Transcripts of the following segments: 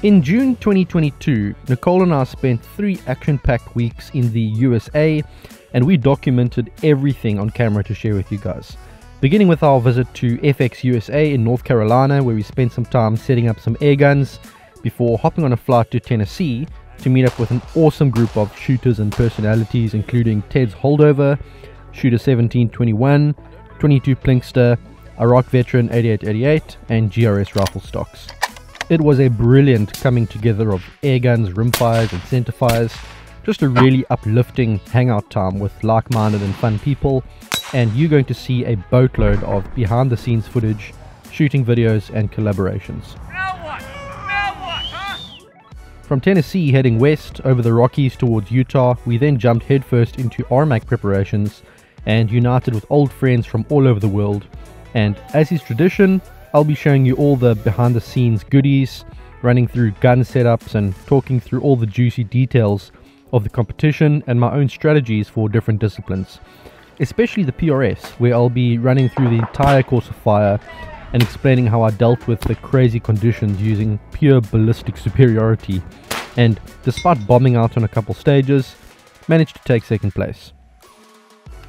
In June 2022, Nicole and I spent 3 action-packed weeks in the USA, and we documented everything on camera to share with you guys. Beginning with our visit to FX USA in North Carolina, where we spent some time setting up some air guns before hopping on a flight to Tennessee to meet up with an awesome group of shooters and personalities, including Ted's Holdover, Shooter 1721, 22 Plinkster, Iraq Veteran 8888, and GRS rifle stocks. It was a brilliant coming together of air guns, rimfires and centerfires, just a really uplifting hangout time with like-minded and fun people, and you're going to see a boatload of behind the scenes footage, shooting videos and collaborations. Now what? Huh? From Tennessee heading west over the Rockies towards Utah, we then jumped headfirst into RMAC preparations and united with old friends from all over the world, and as is tradition, I'll be showing you all the behind the scenes goodies, running through gun setups and talking through all the juicy details of the competition and my own strategies for different disciplines, especially the PRS, where I'll be running through the entire course of fire and explaining how I dealt with the crazy conditions using pure ballistic superiority, and despite bombing out on a couple stages, managed to take second place.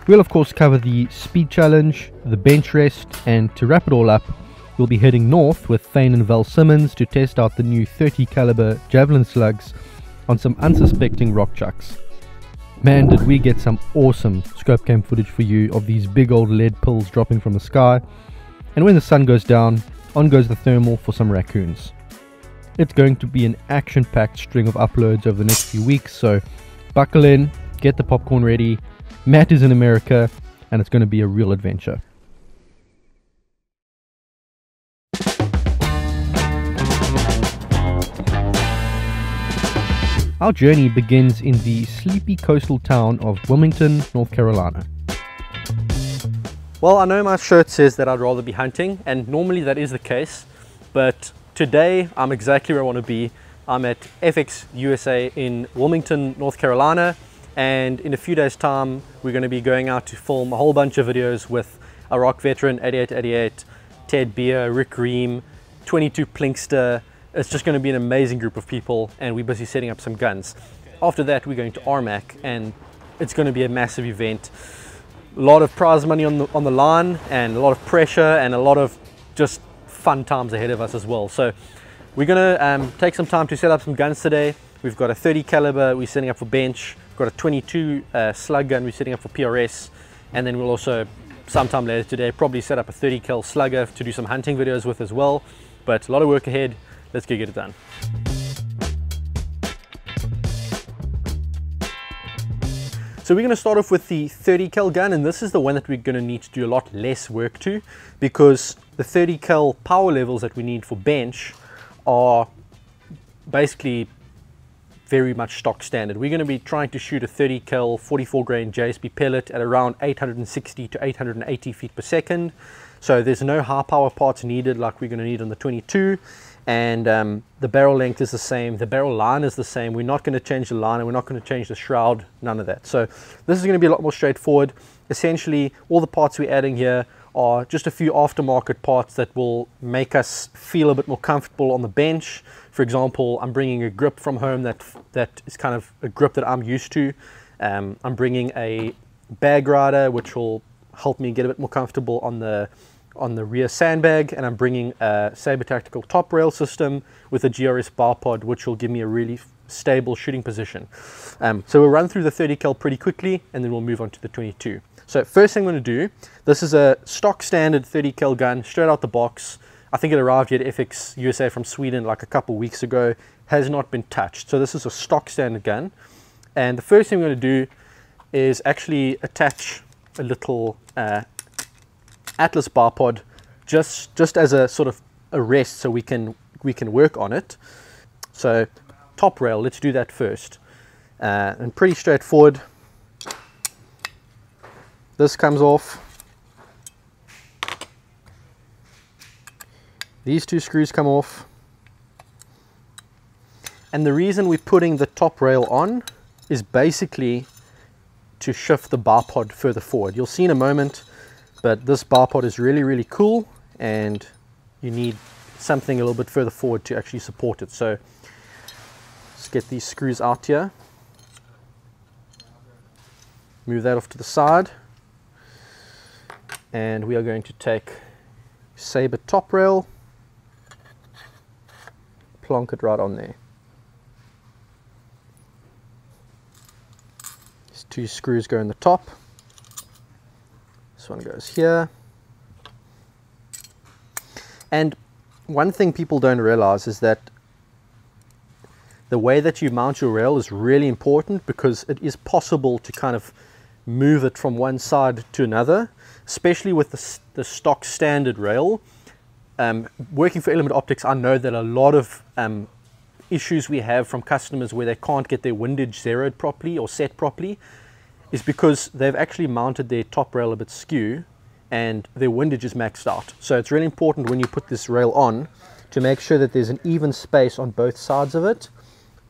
We'll of course cover the speed challenge, the Benchrest, and to wrap it all up, we'll be heading north with Thane and Val Simmons to test out the new 30 caliber javelin slugs on some unsuspecting rock chucks. Man, did we get some awesome Scopecam footage for you of these big old lead pills dropping from the sky, and when the sun goes down, on goes the thermal for some raccoons. It's going to be an action-packed string of uploads over the next few weeks, so buckle in, get the popcorn ready. Matt is in America, and it's going to be a real adventure. Our journey begins in the sleepy coastal town of Wilmington, North Carolina. Well, I know my shirt says that I'd rather be hunting, and normally that is the case, but today I'm exactly where I want to be. I'm at FX USA in Wilmington, North Carolina, and in a few days time we're going to be going out to film a whole bunch of videos with Iraq Veteran 8888, Ted Beer, Rick Ream, 22 Plinkster. It's just going to be an amazing group of people, and we're busy setting up some guns. After that we're going to RMAC, and it's going to be a massive event. A lot of prize money on the line, and a lot of pressure, and a lot of just fun times ahead of us as well. So we're going to take some time to set up some guns today. We've got a 30 caliber we're setting up for bench. We've got a 22 slug gun we're setting up for PRS, and then we'll also sometime later today probably set up a 30 cal slugger to do some hunting videos with as well. But a lot of work ahead. Let's get it done. So we're going to start off with the 30 cal gun, and this is the one that we're going to need to do a lot less work to, because the 30 cal power levels that we need for bench are basically very much stock standard. We're going to be trying to shoot a 30 cal 44 grain JSB pellet at around 860 to 880 feet per second. So there's no high power parts needed like we're going to need on the 22. And the barrel length is the same, the barrel line is the same. We're not going to change the line, and we're not going to change the shroud, none of that. So this is going to be a lot more straightforward. Essentially all the parts we're adding here are just a few aftermarket parts that will make us feel a bit more comfortable on the bench. For example, I'm bringing a grip from home that is kind of a grip that I'm used to. I'm bringing a bag rider which will help me get a bit more comfortable on the rear sandbag, and I'm bringing a Saber Tactical top rail system with a GRS Bipod, which will give me a really stable shooting position. So we'll run through the 30 cal pretty quickly, and then we'll move on to the 22. So first thing I'm going to do, this is a stock standard 30 cal gun straight out the box. I think it arrived here at FX USA from Sweden like a couple weeks ago, has not been touched. So this is a stock standard gun, and the first thing I'm going to do is actually attach a little Atlas Bipod just as a sort of a rest, so we can work on it. So top rail, let's do that first, and pretty straightforward. This comes off, these two screws come off, and the reason we're putting the top rail on is basically to shift the bipod further forward. You'll see in a moment, but this bipod is really cool, and you need something a little bit further forward to actually support it. So Let's get these screws out here. Move that off to the side. And we are going to take Saber top rail, plonk it right on there. These two screws go in the top. This one goes here. And one thing people don't realize is that the way that you mount your rail is really important, because it is possible to kind of move it from one side to another, especially with the stock standard rail. Working for Element Optics, I know that a lot of issues we have from customers where they can't get their windage zeroed properly or set properly is because they've actually mounted their top rail a bit skew and their windage is maxed out. So it's really important when you put this rail on to make sure that there's an even space on both sides of it.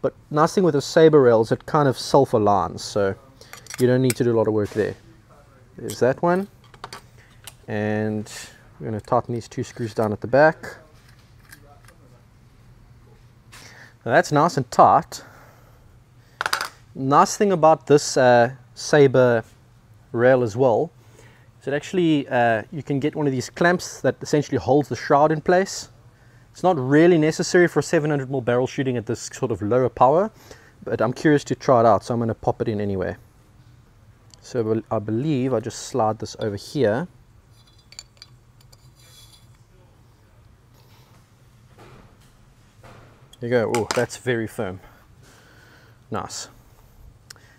But nice thing with the Saber rails, it kind of self-aligns, so you don't need to do a lot of work there. There's that one. And we're going to tighten these two screws down at the back. Now that's nice and tight. Nice thing about this Saber rail as well is that actually you can get one of these clamps that essentially holds the shroud in place. It's not really necessary for 700mm barrel shooting at this sort of lower power, but I'm curious to try it out, so I'm going to pop it in anyway. So I believe I just slide this over here. There you go. Oh, that's very firm. Nice.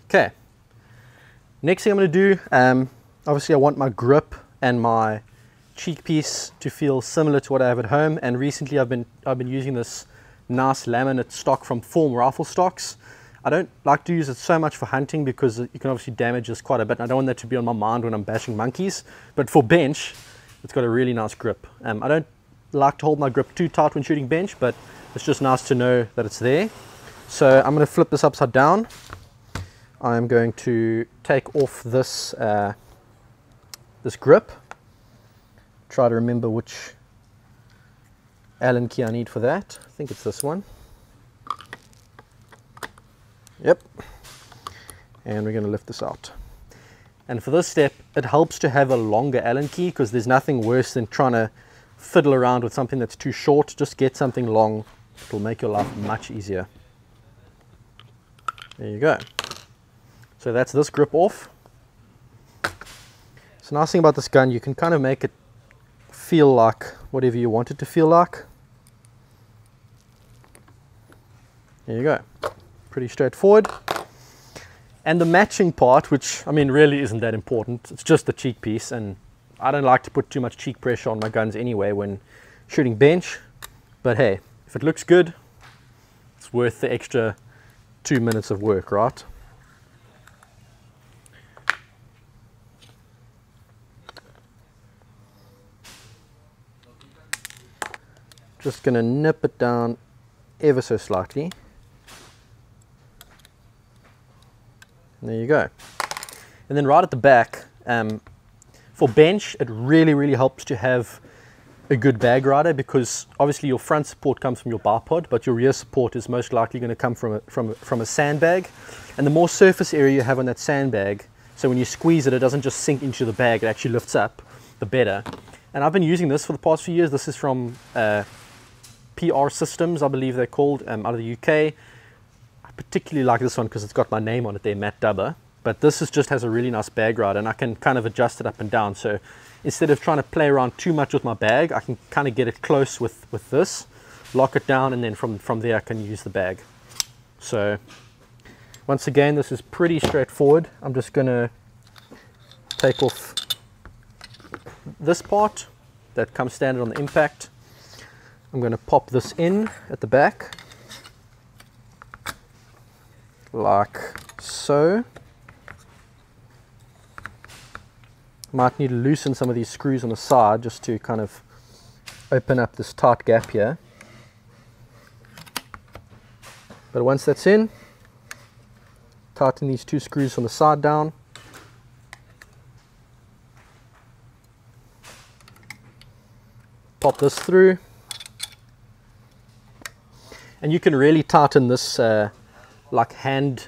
Okay. Next thing I'm going to do, obviously I want my grip and my cheek piece to feel similar to what I have at home, and recently I've been using this nice laminate stock from Form rifle stocks. I don't like to use it so much for hunting because you can obviously damage this quite a bit, and I don't want that to be on my mind when I'm bashing monkeys. But for bench, it's got a really nice grip. I don't like to hold my grip too tight when shooting bench, but it's just nice to know that it's there. So I'm going to flip this upside down. I'm going to take off this this grip. Try to remember which Allen key I need for that. I think it's this one. Yep. And we're going to lift this out. And for this step, it helps to have a longer Allen key, because there's nothing worse than trying to fiddle around with something that's too short. Just get something long. It'll make your life much easier. There you go. So that's this grip off. So the nice thing about this gun, you can kind of make it feel like whatever you want it to feel like. There you go. Pretty straightforward. And the matching part, which I mean really isn't that important, it's just the cheek piece, and I don't like to put too much cheek pressure on my guns anyway when shooting bench, but hey, if it looks good, it's worth the extra 2 minutes of work, right? Just going to nip it down ever so slightly. And there you go. And then right at the back, for bench, it really helps to have a good bag rider, because obviously your front support comes from your bipod, but your rear support is most likely going to come from a sandbag. And the more surface area you have on that sandbag, so when you squeeze it, it doesn't just sink into the bag, it actually lifts up, the better. And I've been using this for the past few years. This is from PR Systems, I believe they're called, out of the UK. I particularly like this one because it's got my name on it there, Matt Dubber. But this just has a really nice bag rider, and I can kind of adjust it up and down. So instead of trying to play around too much with my bag, I can kind of get it close with this, lock it down, and then from there I can use the bag. So once again, this is pretty straightforward. I'm just going to take off this part that comes standard on the impact. I'm going to pop this in at the back, like so. Might need to loosen some of these screws on the side just to kind of open up this tight gap here. But once that's in, tighten these two screws on the side down. Pop this through. And you can really tighten this like hand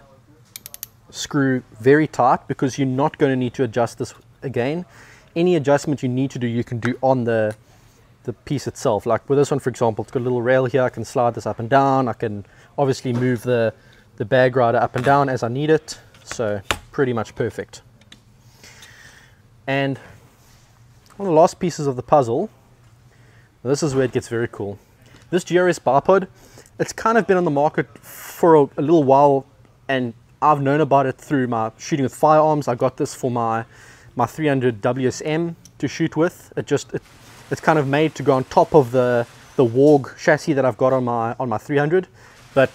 screw very tight, because you're not going to need to adjust this again. Any adjustment you need to do, you can do on the piece itself. Like with this one, for example, it's got a little rail here. I can slide this up and down. I can obviously move the bag rider up and down as I need it. So pretty much perfect. And one of the last pieces of the puzzle, this is where it gets very cool. This GRS Bipod, it's kind of been on the market for a little while, and I've known about it through my shooting with firearms. I got this for my 300 WSM to shoot with. It's kind of made to go on top of the Warg chassis that I've got on my 300, but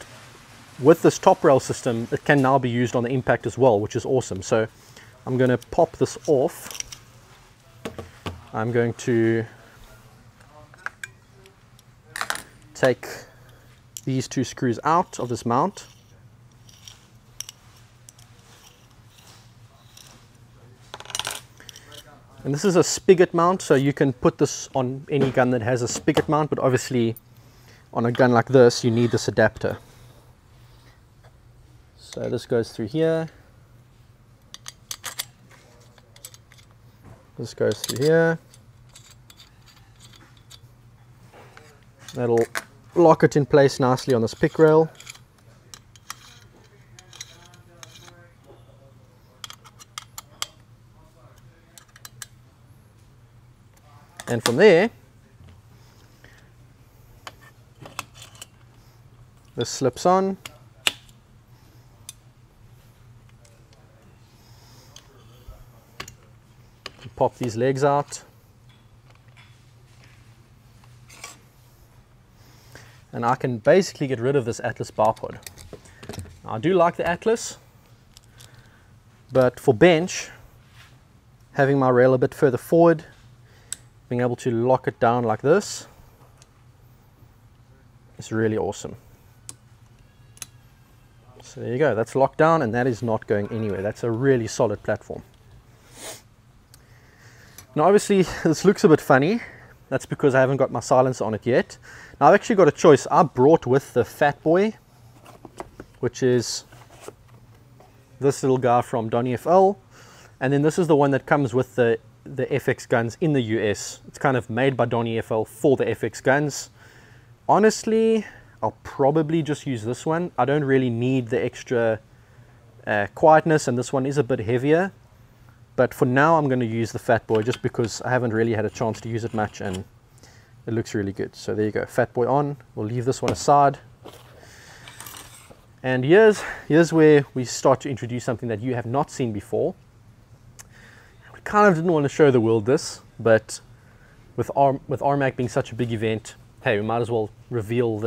with this top rail system, it can now be used on the impact as well, which is awesome. So I'm going to pop this off. I'm going to take these two screws out of this mount. And this is a spigot mount, so you can put this on any gun that has a spigot mount, but obviously on a gun like this, you need this adapter. So this goes through here. This goes through here. That'll lock it in place nicely on this pick rail. And from there, this slips on. Pop these legs out. And I can basically get rid of this Atlas Bipod. I do like the Atlas, but for bench, having my rail a bit further forward, being able to lock it down like this is really awesome. So there you go, that's locked down, and that is not going anywhere. That's a really solid platform. Now obviously this looks a bit funny. That's because I haven't got my silencer on it yet. Now I've actually got a choice. I brought with the Fat Boy, which is this little guy from DonnyFL, and then this is the one that comes with the FX guns in the US. It's kind of made by DonnyFL for the FX guns. Honestly, I'll probably just use this one. I don't really need the extra quietness, and this one is a bit heavier. But for now, I'm going to use the Fat Boy just because I haven't really had a chance to use it much, and it looks really good. So there you go, Fat Boy on. We'll leave this one aside. And here's where we start to introduce something that you have not seen before. We kind of didn't want to show the world this, but with RMAC being such a big event, hey, we might as well reveal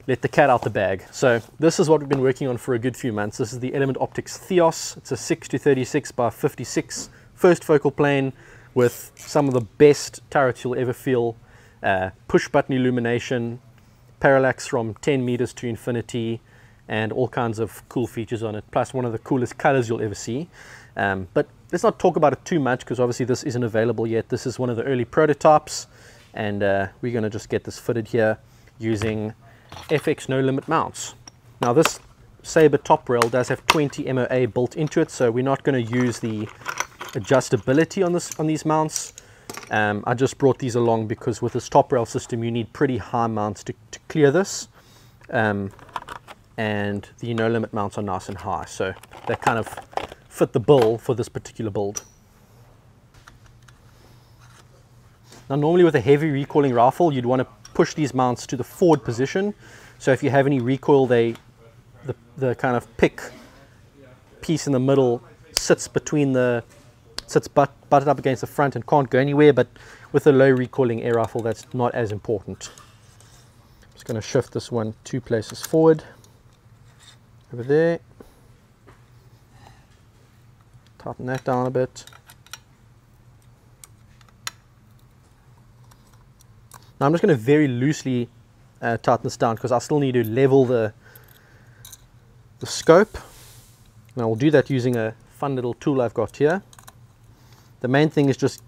let the cat out the bag. So this is what we've been working on for a good few months. This is the Element Optics Theos. It's a 6-36 by 56 first focal plane with some of the best turrets you'll ever feel. Push button illumination, parallax from 10 meters to infinity, and all kinds of cool features on it, plus one of the coolest colors you'll ever see. But let's not talk about it too much, because obviously this isn't available yet. This is one of the early prototypes, and we're going to just get this fitted here using FX no limit mounts. Now this Saber top rail does have 20 MOA built into it, so we're not going to use the adjustability on these mounts. I just brought these along because with this top rail system you need pretty high mounts to clear this, and the no limit mounts are nice and high, so they kind of fit the bill for this particular build. Now normally with a heavy recoiling rifle you'd want to push these mounts to the forward position, so if you have any recoil, the kind of pick piece in the middle sits butted up against the front and can't go anywhere. But with a low recoiling air rifle, that's not as important. I'm just going to shift this one 2 places forward over there, tighten that down a bit. Now I'm just going to very loosely tighten this down because I still need to level the scope. And I'll do that using a fun little tool I've got here. The main thing is just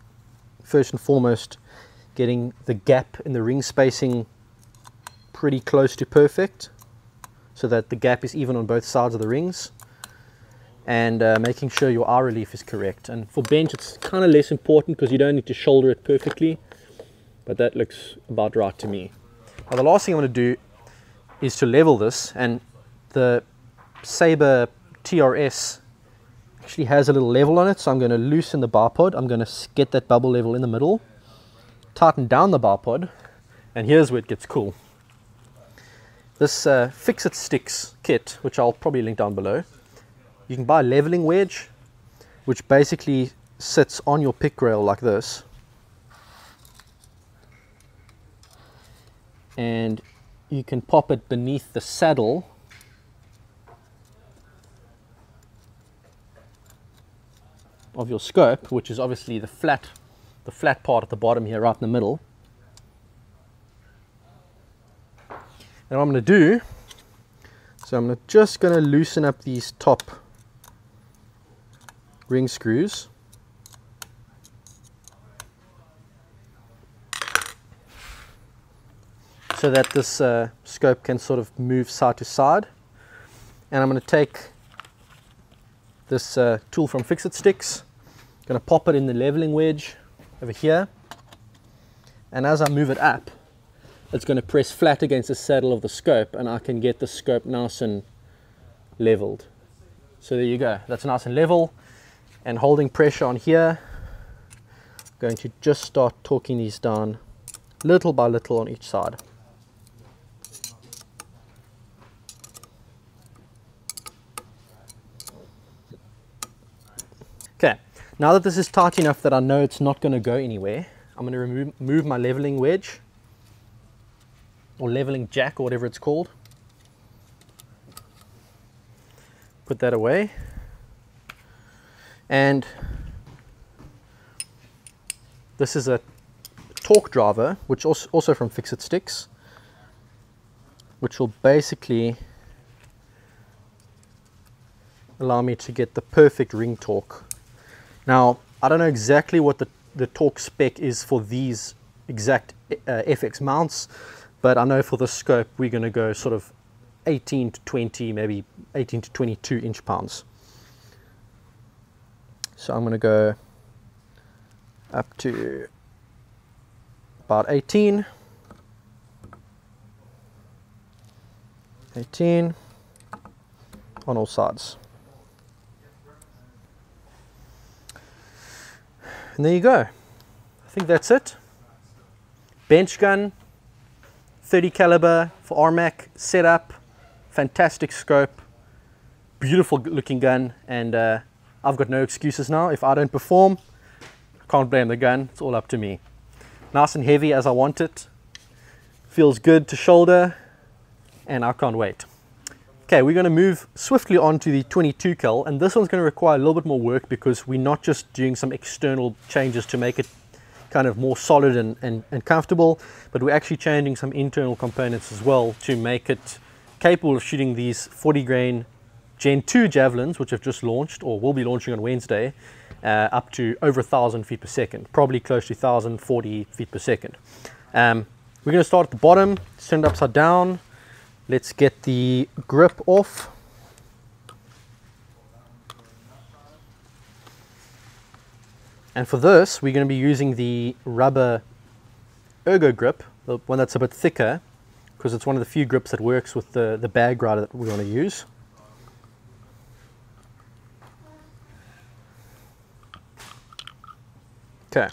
first and foremost getting the gap in the ring spacing pretty close to perfect. so that the gap is even on both sides of the rings, and making sure your eye relief is correct. And for bench it's kind of less important because you don't need to shoulder it perfectly, but that looks about right to me. Now the last thing I'm going to do is to level this, and the Saber TRS actually has a little level on it, so I'm going to loosen the bipod. I'm going to get that bubble level in the middle, tighten down the bipod, and here's where it gets cool. This Fix-It Sticks kit, which I'll probably link down below, you can buy a leveling wedge, which basically sits on your pick rail like this, and you can pop it beneath the saddle of your scope, which is obviously the flat part at the bottom here, right in the middle. And what I'm going to do, so I'm just going to loosen up these top ring screws. So that this scope can sort of move side to side. And I'm going to take this tool from Fix-It Sticks, going to pop it in the leveling wedge over here, and as I move it up, it's going to press flat against the saddle of the scope, and I can get the scope nice and leveled. So there you go, that's nice and level. And holding pressure on here, I'm going to just start torquing these down little by little on each side. Okay, now that this is tight enough that I know it's not going to go anywhere, I'm going to remove my leveling wedge, or leveling jack, or whatever it's called. Put that away. And this is a torque driver, which also from Fix-It Sticks, which will basically allow me to get the perfect ring torque. Now, I don't know exactly what the torque spec is for these exact FX mounts, but I know for the scope we're going to go sort of 18 to 20, maybe 18 to 22 inch-pounds. So I'm going to go up to about 18 on all sides. And there you go. I think that's it. Bench gun, 30 caliber for RMAC setup, fantastic scope, beautiful looking gun, and I've got no excuses now. If I don't perform, I can't blame the gun. It's all up to me. Nice and heavy as I want it. Feels good to shoulder, and I can't wait. Okay, we're going to move swiftly on to the 22 cal, and this one's going to require a little bit more work because we're not just doing some external changes to make it kind of more solid and comfortable, but we're actually changing some internal components as well to make it capable of shooting these 40 grain Gen 2 javelins, which have just launched or will be launching on Wednesday, up to over 1,000 feet per second, probably close to 1,040 feet per second. We're going to start at the bottom, turn it upside down. Let's get the grip off. And for this, we're going to be using the rubber ERGO grip, the one that's a bit thicker, because it's one of the few grips that works with the bag rider that we want to use. Okay,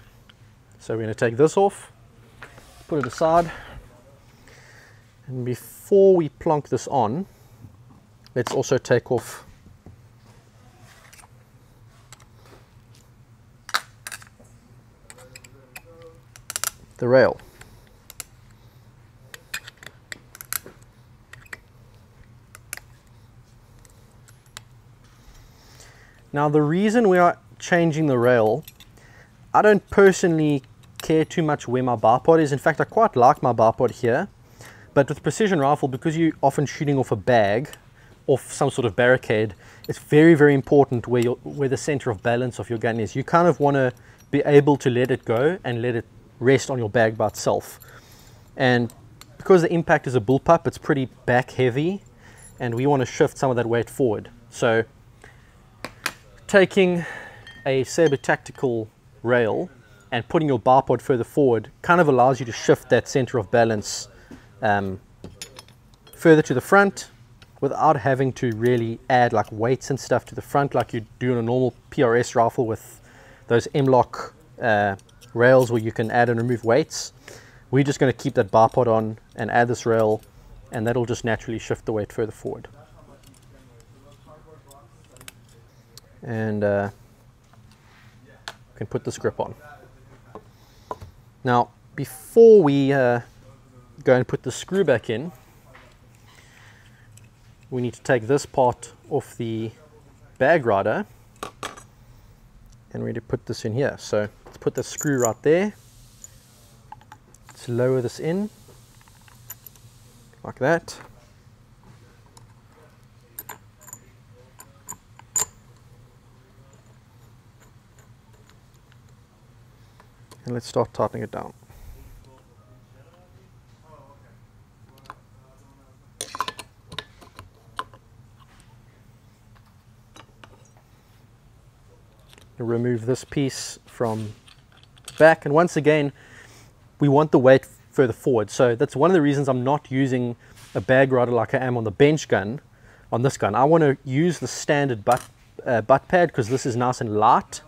so we're going to take this off, put it aside, and before we plonk this on, let's also take off the rail. Now the reason we are changing the rail, I don't personally care too much where my bipod is. In fact, I quite like my bipod here, but with precision rifle, because you're often shooting off a bag, off some sort of barricade, it's very, very important where the center of balance of your gun is. You kind of want to be able to let it go and let it rest on your bag by itself. And because the impact is a bullpup, it's pretty back heavy, and we want to shift some of that weight forward. So taking a Saber Tactical rail and putting your bipod further forward kind of allows you to shift that center of balance further to the front without having to really add like weights and stuff to the front like you do on a normal PRS rifle with those M-lock rails where you can add and remove weights. We're just going to keep that bipod on and add this rail, and that'll just naturally shift the weight further forward. And can put this grip on. Now, before we go and put the screw back in, we need to take this part off the Bag Rider, and we need to put this in here. So let's put the screw right there. Let's lower this in like that. And let's start tightening it down. Remove this piece from the back, and once again we want the weight further forward, so that's one of the reasons I'm not using a Bag Rider like I am on the bench gun. On this gun I want to use the standard butt pad because this is nice and light,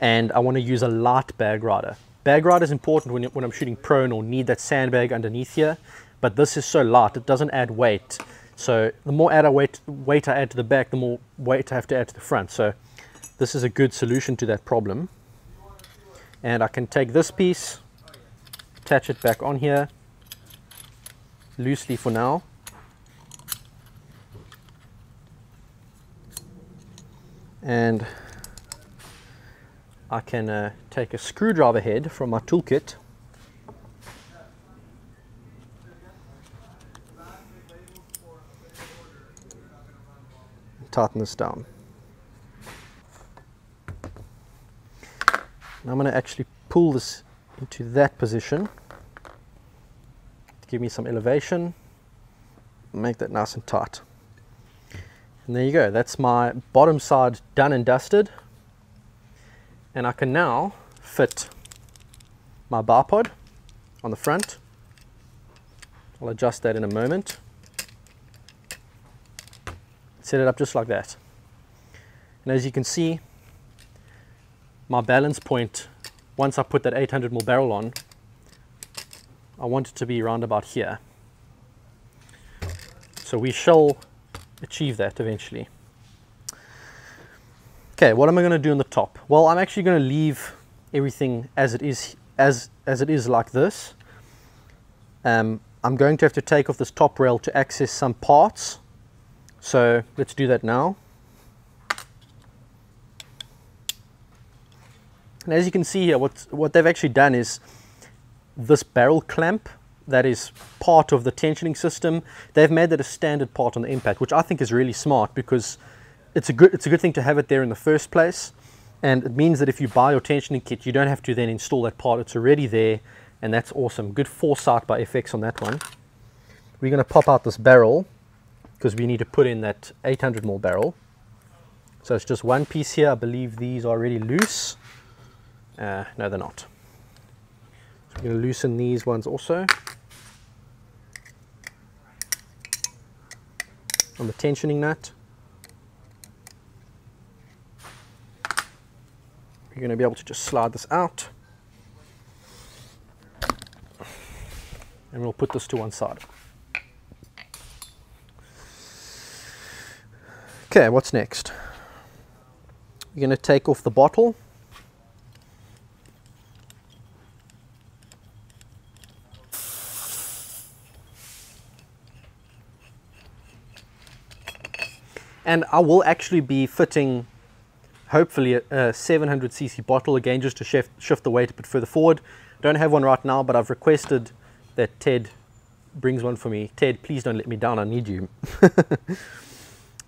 and I want to use a light Bag Rider. Bag Rider is important when I'm shooting prone or need that sandbag underneath here, but this is so light it doesn't add weight, so the more weight I add to the back, the more weight I have to add to the front. So this is a good solution to that problem. And I can take this piece, attach it back on here loosely for now, and I can take a screwdriver head from my toolkit and tighten this down. And I'm going to actually pull this into that position to give me some elevation, make that nice and tight. And there you go, that's my bottom side done and dusted. And I can now fit my bipod on the front. I'll adjust that in a moment. Set it up just like that. And as you can see, my balance point, once I put that 800mm barrel on, I want it to be around about here. So we shall achieve that eventually. Okay, what am I going to do on the top? Well, I'm actually going to leave everything as it is, as it is like this. I'm going to have to take off this top rail to access some parts. So let's do that now. And as you can see here, what they've actually done is this barrel clamp that is part of the tensioning system, they've made that a standard part on the impact, which I think is really smart because it's a good thing to have it there in the first place, and it means that if you buy your tensioning kit, you don't have to then install that part. It's already there, and that's awesome. Good foresight by FX on that one. We're going to pop out this barrel because we need to put in that 800mm barrel. So it's just one piece here. I believe these are already loose. No, they're not. So we're going to loosen these ones also on the tensioning nut. You're going to be able to just slide this out, and we'll put this to one side. Okay, what's next? You're going to take off the bottle. And I will actually be fitting, hopefully, a 700cc bottle again, just to shift the weight a bit further forward. Don't have one right now, but I've requested that Ted brings one for me. Ted, please don't let me down, I need you.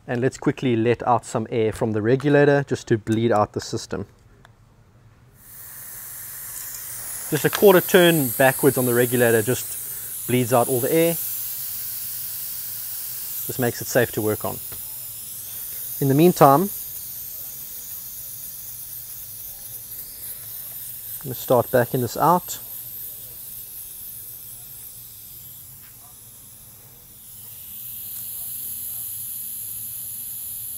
And let's quickly let out some air from the regulator just to bleed out the system. Just a quarter turn backwards on the regulator just bleeds out all the air. This makes it safe to work on. In the meantime, I'm going to start backing this out.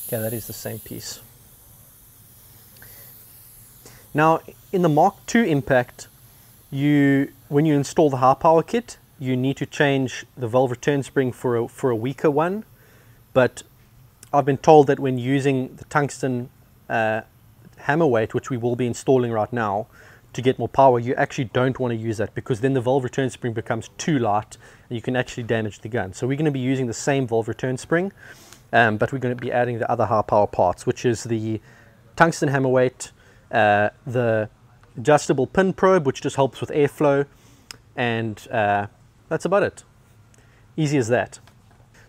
Okay, that is the same piece. Now, in the Mark II Impact, when you install the high power kit, you need to change the valve return spring for a weaker one. But I've been told that when using the tungsten hammer weight, which we will be installing right now, to get more power, you actually don't want to use that, because then the valve return spring becomes too light and you can actually damage the gun. So we're going to be using the same valve return spring, but we're going to be adding the other high power parts, which is the tungsten hammer weight, the adjustable pin probe, which just helps with airflow, and that's about it. Easy as that.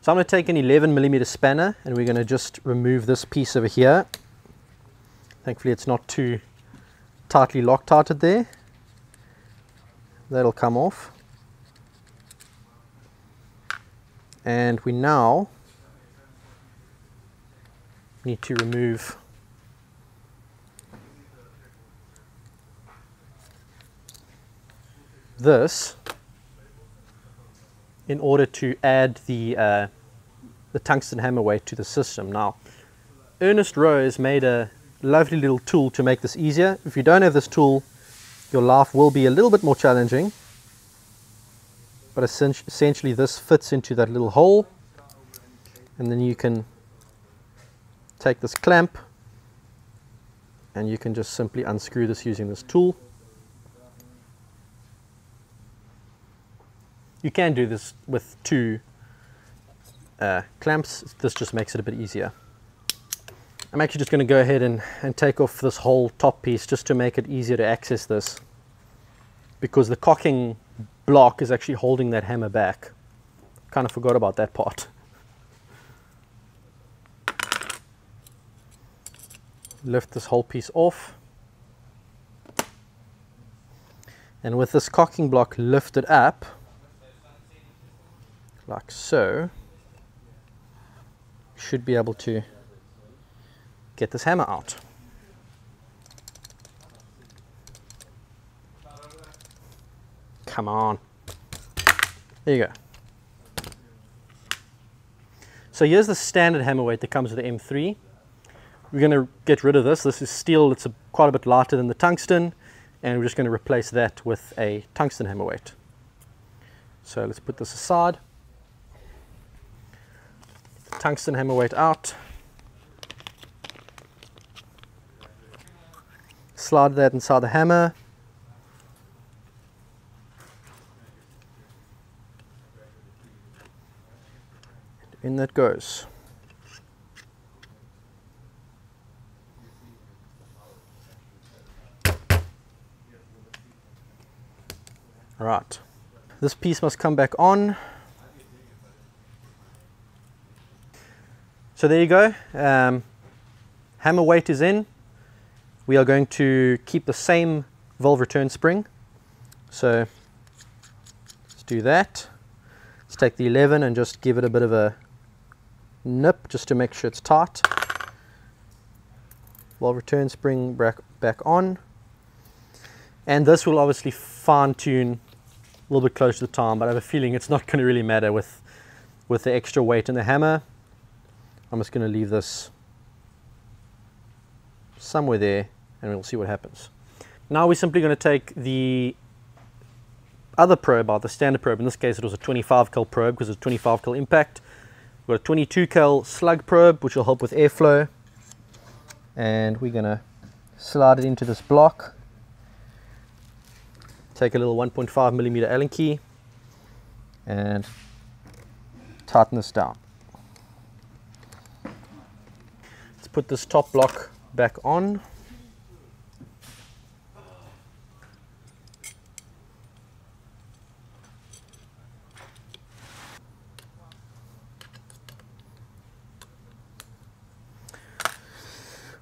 So I'm going to take an 11mm spanner and we're going to just remove this piece over here. Thankfully it's not too tightly Loctited there. That'll come off. And we now need to remove this in order to add the tungsten hammer weight to the system. Now, Ernest Rose made a lovely little tool to make this easier. If you don't have this tool, your life will be a little bit more challenging, but essentially this fits into that little hole, and then you can take this clamp and you can just simply unscrew this using this tool. You can do this with two clamps. This just makes it a bit easier. I'm actually just going to go ahead and take off this whole top piece just to make it easier to access this, because the cocking block is actually holding that hammer back. Kind of forgot about that part. Lift this whole piece off, and with this cocking block lifted up like so, you should be able to get this hammer out. Come on. There you go. So here's the standard hammer weight that comes with the M3. We're going to get rid of this. This is steel. It's quite a bit lighter than the tungsten, and we're just going to replace that with a tungsten hammer weight. So let's put this aside. The tungsten hammer weight out. Slide that inside the hammer. In that goes. All right, this piece must come back on. So there you go. Hammer weight is in. We are going to keep the same valve return spring. So let's do that. Let's take the 11 and just give it a bit of a nip just to make sure it's tight. Valve return spring back on. And this will obviously fine tune a little bit close to the time, but I have a feeling it's not going to really matter with the extra weight in the hammer. I'm just going to leave this somewhere there and we'll see what happens. Now we're simply going to take the other probe out, the standard probe. In this case it was a 25 cal probe because it's a 25 cal impact. We've got a 22 cal slug probe which will help with airflow, and we're going to slide it into this block. Take a little 1.5mm Allen key and tighten this down. Let's put this top block back on.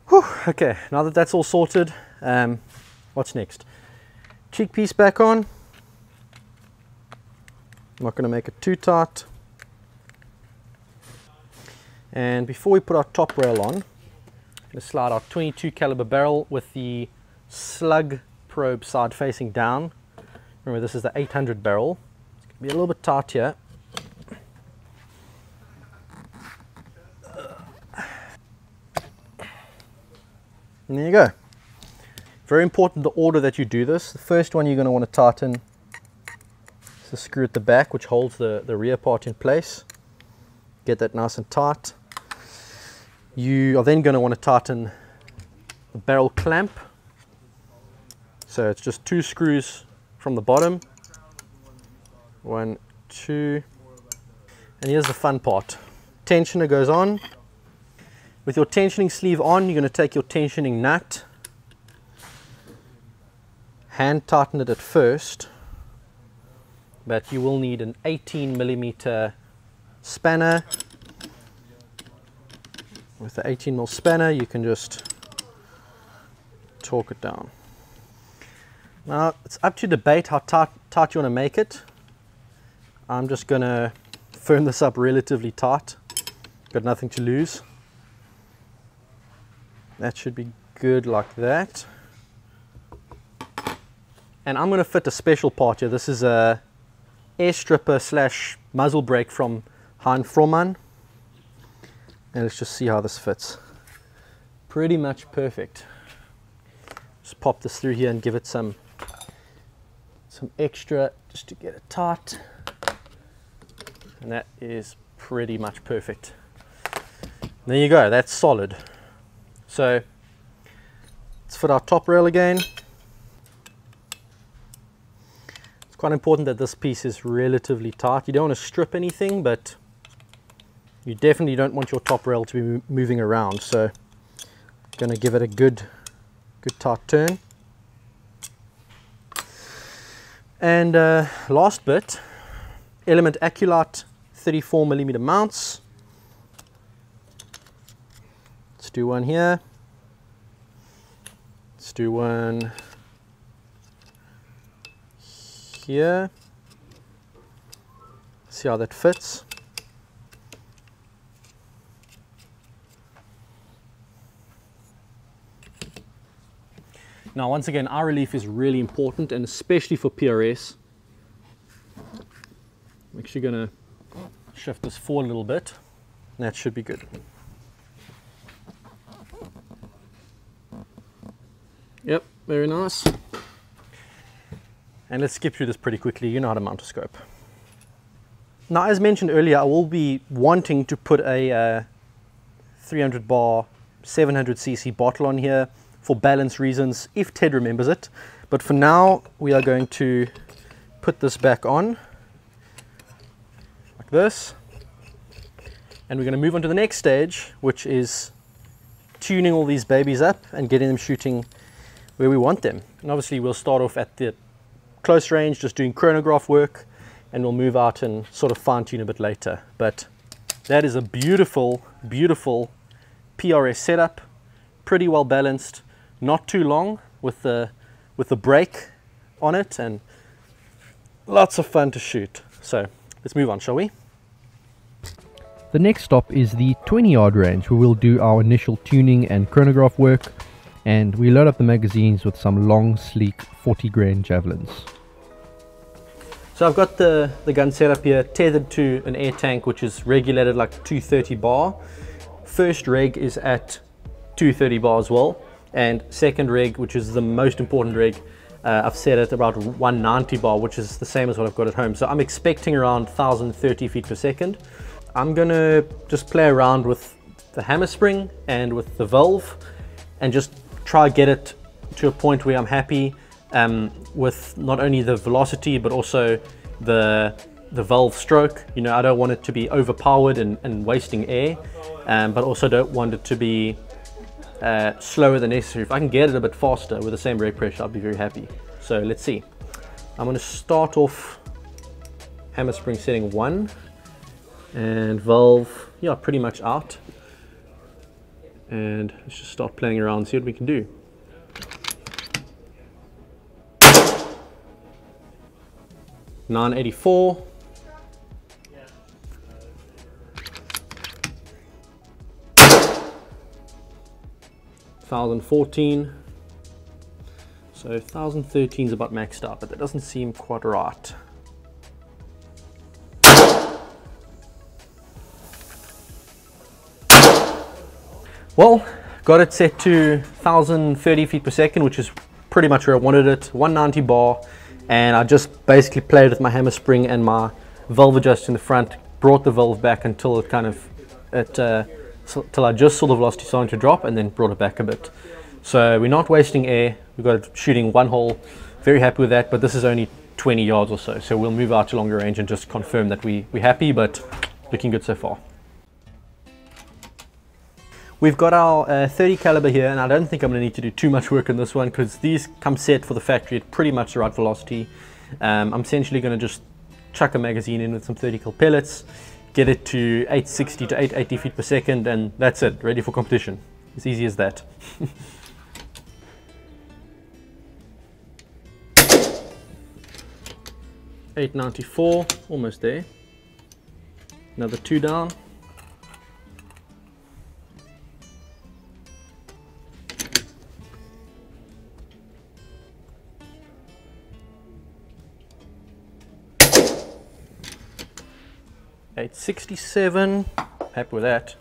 Whew, okay, now that that's all sorted, what's next? Cheekpiece back on. I'm not going to make it too tight. And before we put our top rail on, I'm going to slide our 22 caliber barrel with the Slug Probe side facing down. Remember, this is the 800 barrel. It's going to be a little bit tight here. And there you go. Very important the order that you do this. The first one you're going to want to tighten is the screw at the back, which holds the rear part in place. Get that nice and tight. You are then going to want to tighten the barrel clamp. So it's just 2 screws from the bottom. 1, 2. And here's the fun part. Tensioner goes on. With your tensioning sleeve on, you're going to take your tensioning nut, hand tighten it at first, but you will need an 18mm spanner. With the 18mm spanner, you can just torque it down. Now, it's up to debate how tight you want to make it. I'm just going to firm this up relatively tight. Got nothing to lose. That should be good like that. And I'm going to fit a special part here. This is a air stripper slash muzzle brake from Hein Frohman. And let's just see how this fits. Pretty much perfect. Just pop this through here and give it some extra just to get it tight. And that is pretty much perfect. There you go, that's solid. So let's fit our top rail again. It's quite important that this piece is relatively tight. You don't want to strip anything, but you definitely don't want your top rail to be moving around. So I'm going to give it a good tight turn. And last bit, Element Accu-Lite 34mm mounts. Let's do one here. Let's do one here. See how that fits. Now, once again, eye relief is really important, and especially for PRS. I'm actually going to shift this forward a little bit. That should be good. Yep, very nice. And let's skip through this pretty quickly. You know how to mount a scope. Now, as mentioned earlier, I will be wanting to put a 300 bar 700cc bottle on here for balance reasons, if Ted remembers it. But for now, we are going to put this back on like this. And we're going to move on to the next stage, which is tuning all these babies up and getting them shooting where we want them. And obviously we'll start off at the close range, just doing chronograph work, and we'll move out and sort of fine tune a bit later. But that is a beautiful, beautiful PRS setup, pretty well balanced, not too long with the brake on it, and lots of fun to shoot. So let's move on, shall we? The next stop is the 20-yard range, where we'll do our initial tuning and chronograph work, and we load up the magazines with some long, sleek 40-grain javelins. So I've got the gun set up here, tethered to an air tank, which is regulated like 230 bar. First reg is at 230 bar as well, and second reg, which is the most important reg, I've set at about 190 bar, which is the same as what I've got at home. So I'm expecting around 1,030 feet per second. I'm gonna just play around with the hammer spring and with the valve, and just try get it to a point where I'm happy with not only the velocity but also the valve stroke. You know, I don't want it to be overpowered and wasting air, but also don't want it to be slower than necessary. If I can get it a bit faster with the same brake pressure, I'll be very happy. So let's see. I'm going to start off hammer spring setting 1 and valve, yeah, pretty much out. And let's just start playing around and see what we can do. $984. 1014. So 1013 is about maxed out, but that doesn't seem quite right. Well, got it set to 1030 feet per second, which is pretty much where I wanted it. 190 bar, and I just basically played with my hammer spring and my valve adjuster in the front, brought the valve back until it kind of, till I just saw the velocity starting to drop, and then brought it back a bit. So we're not wasting air. We've got it shooting one hole. Very happy with that, but this is only 20 yards or so. So we'll move out to longer range and just confirm that we're happy, but looking good so far. We've got our 30 caliber here, and I don't think I'm going to need to do too much work on this one because these come set for the factory at pretty much the right velocity. I'm essentially going to just chuck a magazine in with some 30 cal pellets, get it to 860 to 880 feet per second, and that's it, ready for competition. As easy as that. $894, almost there. Another 2 down. $867, happy with that.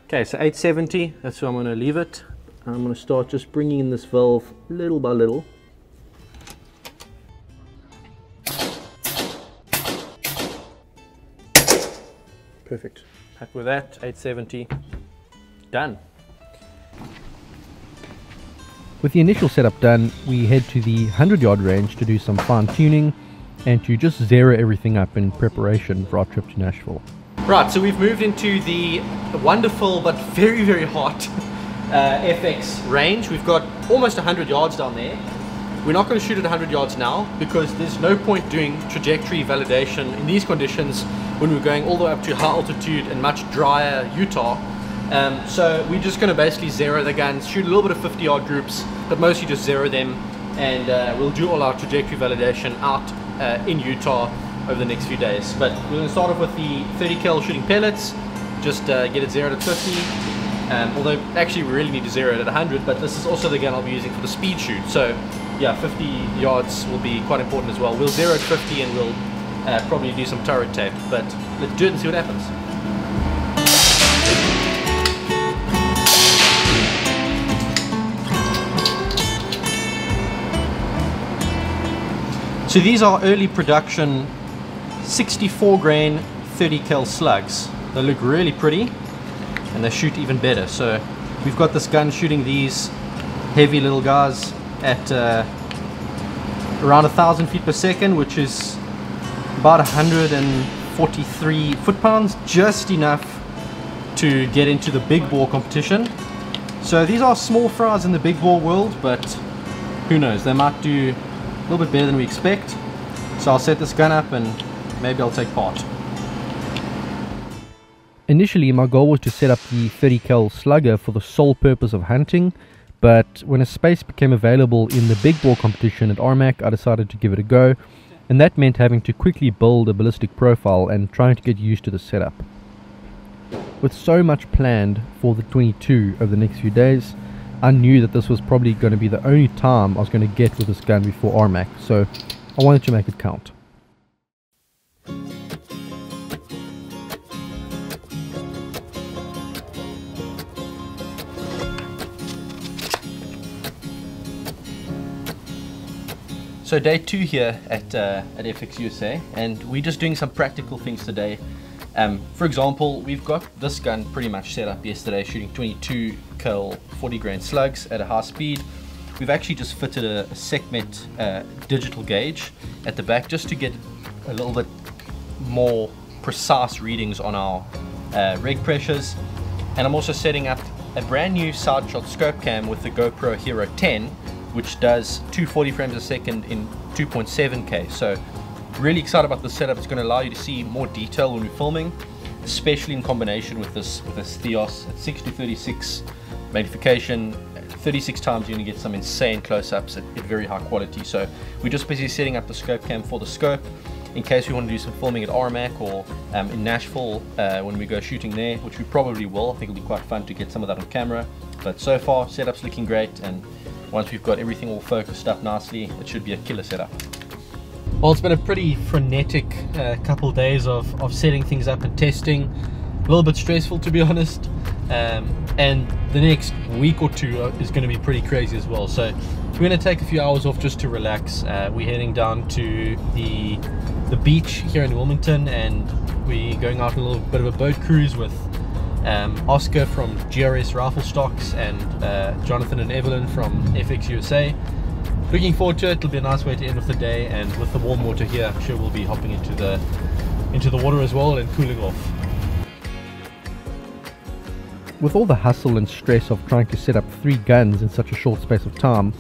Okay, so 870, that's where I'm going to leave it. I'm going to start just bringing in this valve little by little. Perfect, happy with that. 870, done. With the initial setup done, we head to the 100-yard range to do some fine tuning and to just zero everything up in preparation for our trip to Nashville. Right, so we've moved into the wonderful but very, very hot FX range. We've got almost 100 yards down there. We're not going to shoot at 100 yards now because there's no point doing trajectory validation in these conditions when we're going all the way up to high altitude and much drier Utah. So we're just going to basically zero the guns, shoot a little bit of 50-yard groups, but mostly just zero them, and we'll do all our trajectory validation out in Utah over the next few days. But we're going to start off with the 30 cal shooting pellets, just get it zeroed at 50, although actually we really need to zero it at 100, but this is also the gun I'll be using for the speed shoot. So yeah, 50 yards will be quite important as well. We'll zero at 50 and we'll probably do some turret tape, but let's do it and see what happens. So these are early production 64 grain 30 cal slugs. They look really pretty and they shoot even better. So we've got this gun shooting these heavy little guys at around 1,000 feet per second, which is about 143 foot-pounds, just enough to get into the big bore competition. So these are small fries in the big bore world, but who knows, they might do a little bit better than we expect. So I'll set this gun up and maybe I'll take part. Initially, my goal was to set up the 30 cal slugger for the sole purpose of hunting, but when a space became available in the big bore competition at RMAC, I decided to give it a go, and that meant having to quickly build a ballistic profile and trying to get used to the setup. With so much planned for the 22 over the next few days, I knew that this was probably going to be the only time I was going to get with this gun before RMAC, so I wanted to make it count. So day 2 here at FX USA, and we're just doing some practical things today. For example, we've got this gun pretty much set up yesterday, shooting 22 cal 40 grain slugs at a high speed. We've actually just fitted a Sekhmet digital gauge at the back just to get a little bit more precise readings on our reg pressures. And I'm also setting up a brand new side shot Scopecam with the GoPro Hero 10, which does 240 frames a second in 2.7K. So really excited about this setup. It's going to allow you to see more detail when we're filming, especially in combination with this Theos at 6:36 magnification. 36 times you're going to get some insane close-ups at very high quality. So we're just busy setting up the Scopecam for the scope in case we want to do some filming at RMAC or in Nashville when we go shooting there, which we probably will. I think it'll be quite fun to get some of that on camera. But so far, setup's looking great, and once we've got everything all focused up nicely, it should be a killer setup. Well, it's been a pretty frenetic couple days of setting things up and testing. A little bit stressful, to be honest, and the next week or two is going to be pretty crazy as well. So we're going to take a few hours off just to relax. We're heading down to the beach here in Wilmington, and we're going out on a little bit of a boat cruise with Oscar from GRS Rifle Stocks and Jonathan and Evelyn from FX USA. Looking forward to it. It'll be a nice way to end off the day, and with the warm water here, I'm sure we'll be hopping into the water as well and cooling off. With all the hustle and stress of trying to set up 3 guns in such a short space of time,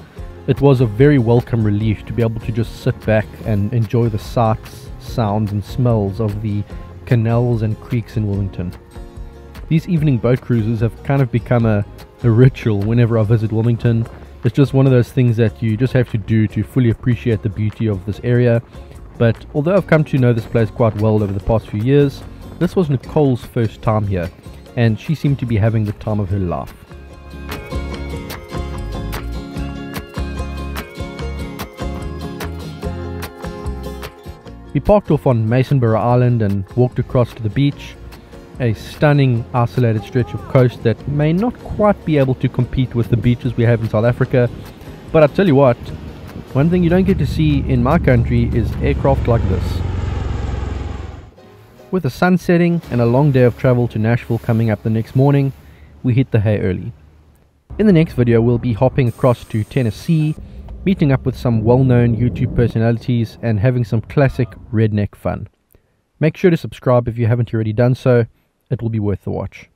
it was a very welcome relief to be able to just sit back and enjoy the sights, sounds and smells of the canals and creeks in Wilmington. These evening boat cruises have kind of become a ritual whenever I visit Wilmington. It's just one of those things that you just have to do to fully appreciate the beauty of this area. But although I've come to know this place quite well over the past few years, this was Nicole's first time here, and she seemed to be having the time of her life. We parked off on Masonboro Island and walked across to the beach, a stunning isolated stretch of coast that may not quite be able to compete with the beaches we have in South Africa, but I tell you what, one thing you don't get to see in my country is aircraft like this. With the sun setting and a long day of travel to Nashville coming up the next morning, we hit the hay early. In the next video we'll be hopping across to Tennessee, meeting up with some well-known YouTube personalities and having some classic redneck fun. Make sure to subscribe if you haven't already done so. It will be worth the watch.